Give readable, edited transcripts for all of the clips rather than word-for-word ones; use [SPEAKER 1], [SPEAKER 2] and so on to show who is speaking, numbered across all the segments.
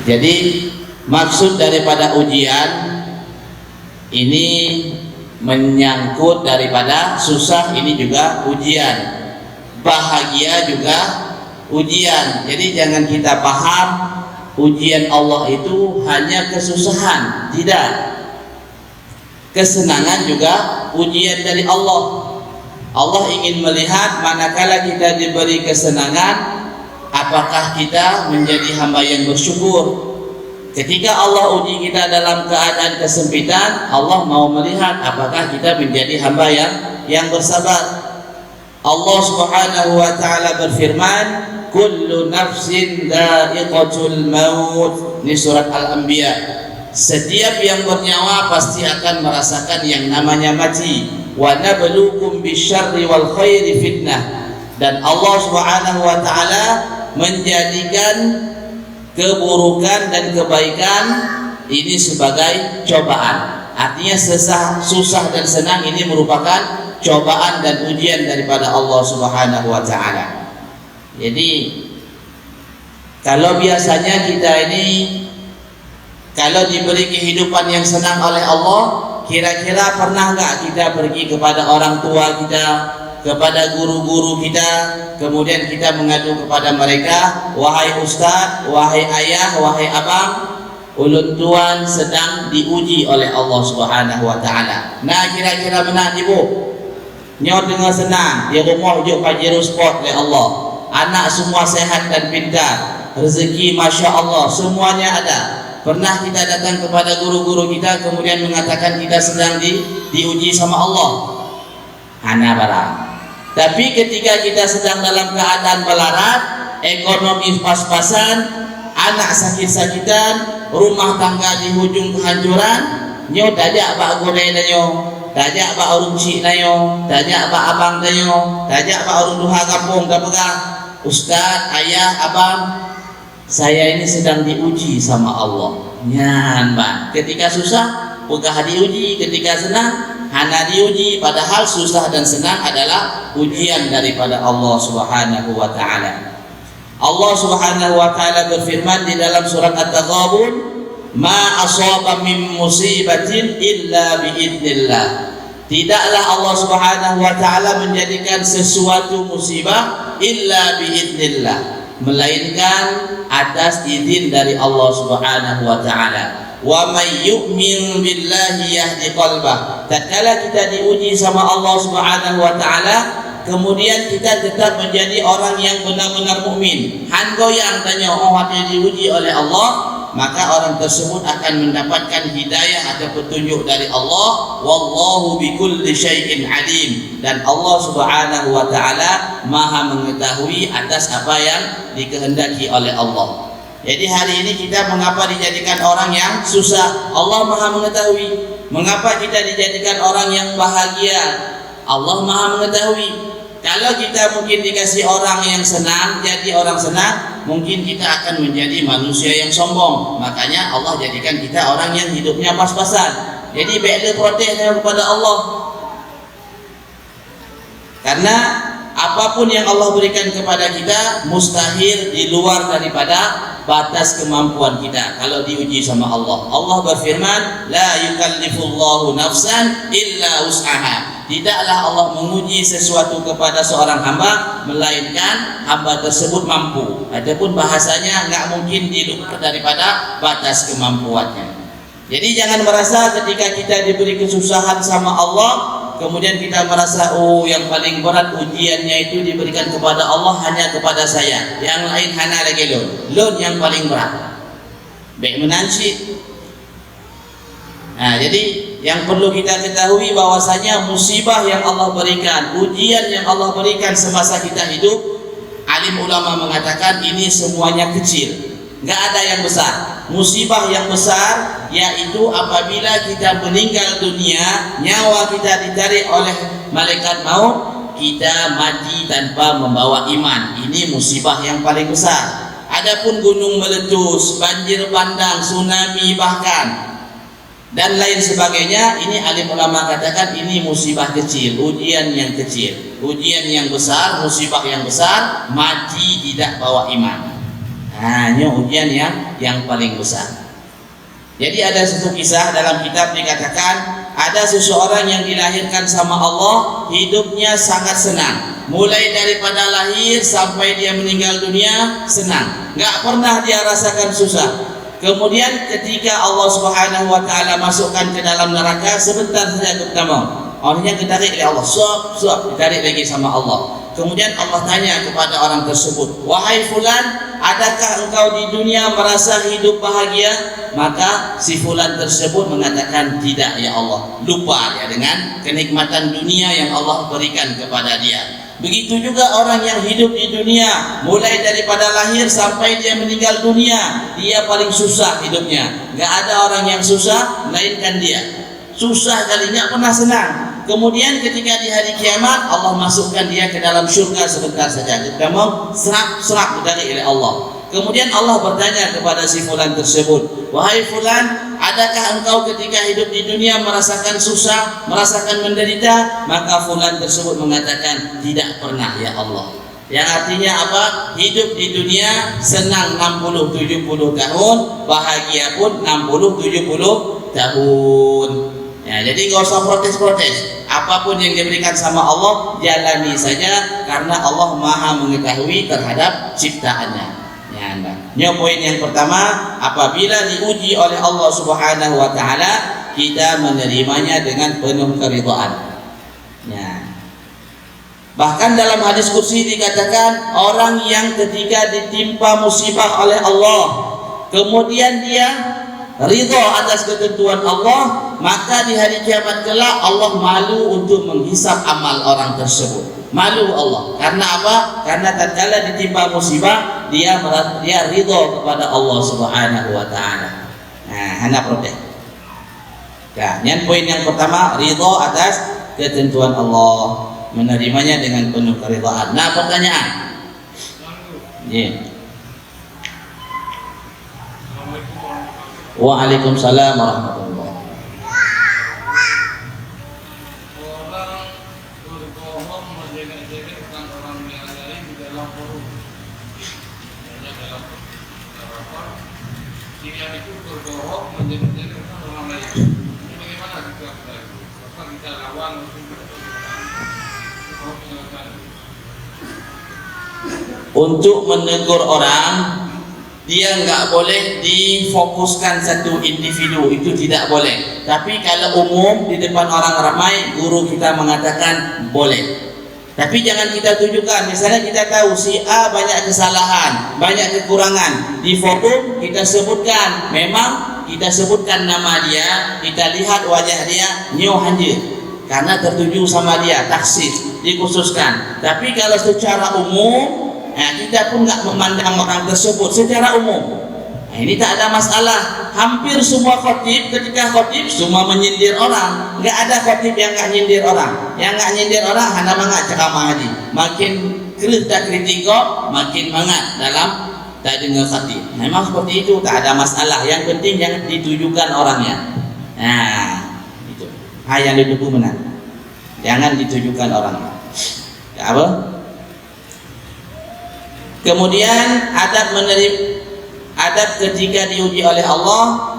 [SPEAKER 1] Jadi maksud daripada ujian ini menyangkut daripada susah, ini juga ujian, bahagia juga ujian. Jadi jangan kita paham ujian Allah itu hanya kesusahan, tidak. Kesenangan juga ujian dari Allah. Allah ingin melihat manakala kita diberi kesenangan, apakah kita menjadi hamba yang bersyukur. Ketika Allah uji kita dalam keadaan kesempitan, Allah mau melihat apakah kita menjadi hamba yang bersabar. Allah Subhanahu wa taala berfirman, kullu nafsin dha'iqatul maut. Ini surat Al-Anbiya. Setiap yang bernyawa pasti akan merasakan yang namanya mati. Wa nabluukum bisyarri wal khairi fitnah. Dan Allah Subhanahu wa taala menjadikan keburukan dan kebaikan ini sebagai cobaan. Artinya susah dan senang ini merupakan cobaan dan ujian daripada Allah Subhanahu wa taala. Jadi kalau biasanya kita ini kalau diberi kehidupan yang senang oleh Allah, kira-kira pernah enggak kita pergi kepada orang tua kita, kepada guru-guru kita, kemudian kita mengadu kepada mereka, wahai ustaz, wahai ayah, wahai abang, ulun tuan sedang diuji oleh Allah Subhanahu wa taala. Nah, kira-kira benar ibu? Nyo dengan senang, di rumah juk pajero sport oleh Allah. Anak semua sehat dan pintar, rezeki masya Allah semuanya ada. Pernah kita datang kepada guru-guru kita kemudian mengatakan kita sedang diuji sama Allah? Ana barang. Tapi ketika kita sedang dalam keadaan melarat, ekonomi pas-pasan, anak sakit-sakitan, rumah tangga di hujung kehancuran, nyo tajak pak godai nanyo, tajak pak urung cik nanyo, tajak pak abang nanyo, tajak pak urung duha kampung dah pegang. Ustaz, ayah, abang, saya ini sedang diuji sama Allah. Nyan bang, ketika susah pegah diuji, ketika senang hana diuji. Padahal susah dan senang adalah ujian daripada Allah Subhanahu wa taala. Allah Subhanahu wa taala berfirman di dalam surat At-Taghabun, ma asaba min musibatin illa biidznillah. Tidaklah Allah Subhanahu wa taala menjadikan sesuatu musibah illa biidznillah, melainkan atas izin dari Allah Subhanahu wa taala. Wa may yu'min billahi yahdi qalbah. Tatkala kita diuji sama Allah Subhanahu wa taala, kemudian kita tetap menjadi orang yang benar-benar mukmin. Han goyang tanya hati diuji oleh Allah, maka orang tersebut akan mendapatkan hidayah atau petunjuk dari Allah. Wallahu bikulli syai'in alim. Dan Allah Subhanahu wa taala Maha mengetahui atas apa yang dikehendaki oleh Allah. Jadi hari ini kita mengapa dijadikan orang yang susah? Allah Maha mengetahui. Mengapa kita dijadikan orang yang bahagia? Allah Maha mengetahui. Kalau kita mungkin dikasih orang yang senang, jadi orang senang, mungkin kita akan menjadi manusia yang sombong. Makanya Allah jadikan kita orang yang hidupnya pas-pasan. Jadi bela protes kepada Allah. Karena apapun yang Allah berikan kepada kita mustahil di luar daripada batas kemampuan kita kalau diuji sama Allah. Allah berfirman, la yukallifullahu nafsan illa wus'aha. Tidaklah Allah menguji sesuatu kepada seorang hamba melainkan hamba tersebut mampu. Adapun bahasanya enggak mungkin di luar daripada batas kemampuannya. Jadi jangan merasa ketika kita diberi kesusahan sama Allah kemudian kita merasa yang paling berat ujiannya itu diberikan kepada Allah hanya kepada saya, yang lain hana lagi lon yang paling berat baik menansi. Nah, jadi yang perlu kita ketahui bahwasanya musibah yang Allah berikan, ujian yang Allah berikan semasa kita hidup, alim ulama mengatakan ini semuanya kecil, enggak ada yang besar. Musibah yang besar yaitu apabila kita meninggal dunia, nyawa kita ditarik oleh malaikat maut, kita mati tanpa membawa iman. Ini musibah yang paling besar. Adapun gunung meletus, banjir bandang, tsunami bahkan dan lain sebagainya, ini alim ulama katakan ini musibah kecil, ujian yang kecil. Ujian yang besar, musibah yang besar, mati tidak bawa iman. Hanya ujian yang paling besar. Jadi ada satu kisah dalam kitab dikatakan ada seseorang yang dilahirkan sama Allah, hidupnya sangat senang. Mulai daripada lahir sampai dia meninggal dunia senang, nggak pernah dia rasakan susah. Kemudian ketika Allah Subhanahu wa taala masukkan ke dalam neraka, sebentar saja ketemu. Orangnya ditarik oleh Allah, suap ditarik lagi sama Allah. Kemudian Allah tanya kepada orang tersebut, "Wahai fulan, adakah engkau di dunia merasa hidup bahagia?" Maka si fulan tersebut mengatakan, "Tidak ya Allah." Lupa ya dengan kenikmatan dunia yang Allah berikan kepada dia. Begitu juga orang yang hidup di dunia, mulai daripada lahir sampai dia meninggal dunia, dia paling susah hidupnya. Gak ada orang yang susah melainkan dia. Susah kali, gak pernah senang. Kemudian ketika di hari kiamat Allah masukkan dia ke dalam syurga sebentar saja. Kamu serak ditarik oleh Allah. Kemudian Allah bertanya kepada si fulan tersebut, "Wahai fulan, adakah engkau ketika hidup di dunia merasakan susah, merasakan menderita?" Maka fulan tersebut mengatakan, "Tidak pernah ya Allah." Yang artinya apa? Hidup di dunia senang 60-70 tahun, bahagia pun 60-70 tahun. Ya, jadi nggak usah protes-protes. Apapun yang diberikan sama Allah, jalani saja karena Allah Maha mengetahui terhadap ciptaannya. Ya, poin yang pertama, apabila diuji oleh Allah Subhanahu wa taala, kita menerimanya dengan penuh keridhaan. Ya. Bahkan dalam hadis qudsi dikatakan, orang yang ketika ditimpa musibah oleh Allah, kemudian dia ridha atas ketentuan Allah, maka di hari kiamat kelak Allah malu untuk menghisap amal orang tersebut. Malu Allah. Karena apa? Karena tatkala ditimpa musibah, dia ridha kepada Allah Subhanahu wa taala. Nah, hendak protes. Nah, yang poin yang pertama, ridha atas ketentuan Allah, menerimanya dengan penuh keridhaan. Nah, pertanyaan. Yeah. Waalaikumsalam warahmatullahi wabarakatuh.
[SPEAKER 2] Orang berbohong menjelek-jelekkan orang yang lain di dalam forum. Dalam rapor, dia itu berbohong menjelek-jelekkan orang lain. Ini bagaimana kita itu? Apakah kita lawan
[SPEAKER 1] untuk menegur orang, dia nggak boleh difokuskan satu individu, itu tidak boleh. Tapi kalau umum di depan orang ramai, guru kita mengatakan boleh. Tapi jangan kita tunjukkan. Misalnya kita tahu si A banyak kesalahan, banyak kekurangan, di forum kita sebutkan, memang kita sebutkan nama dia, kita lihat wajah dia, nyo hanjir, karena tertuju sama dia, taksis, dikhususkan. Tapi kalau secara umum, nah, kita pun nggak memandang orang tersebut secara umum. Nah, ini tak ada masalah. Hampir semua khotib ketika khotib semua menyindir orang. Nggak ada khotib yang nggak nyindir orang. Yang nggak nyindir orang hanya mangat ceramah haji. Makin kita kritiko, makin mangat dalam tak dengar khotib. Memang seperti itu, tak ada masalah. Yang penting jangan ditujukan orangnya. Nah, itu. Yang dituju benar. Jangan ditujukan orangnya. Ya, apa? Kemudian adab ketika diuji oleh Allah,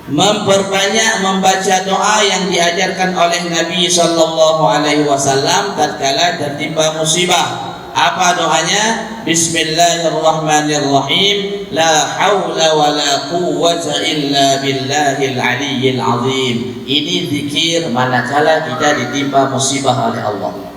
[SPEAKER 1] memperbanyak membaca doa yang diajarkan oleh Nabi sallallahu alaihi wasallam tatkala tertimpa musibah. Apa doanya? Bismillahirrahmanirrahim. La haula wa la quwwata illa billahil aliyyil azim. Ini zikir manakala kita ditimpa musibah oleh Allah.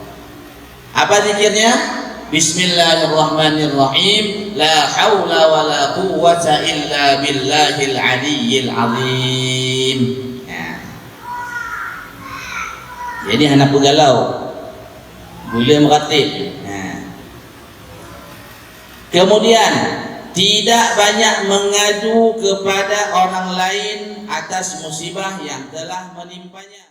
[SPEAKER 1] Apa zikirnya? Bismillahirrahmanirrahim. La haula wa la quwwata illa billahil aliyyil azim. Ya. Jadi anak begalau, boleh meratib. Ya. Kemudian tidak banyak mengadu kepada orang lain atas musibah yang telah menimpanya.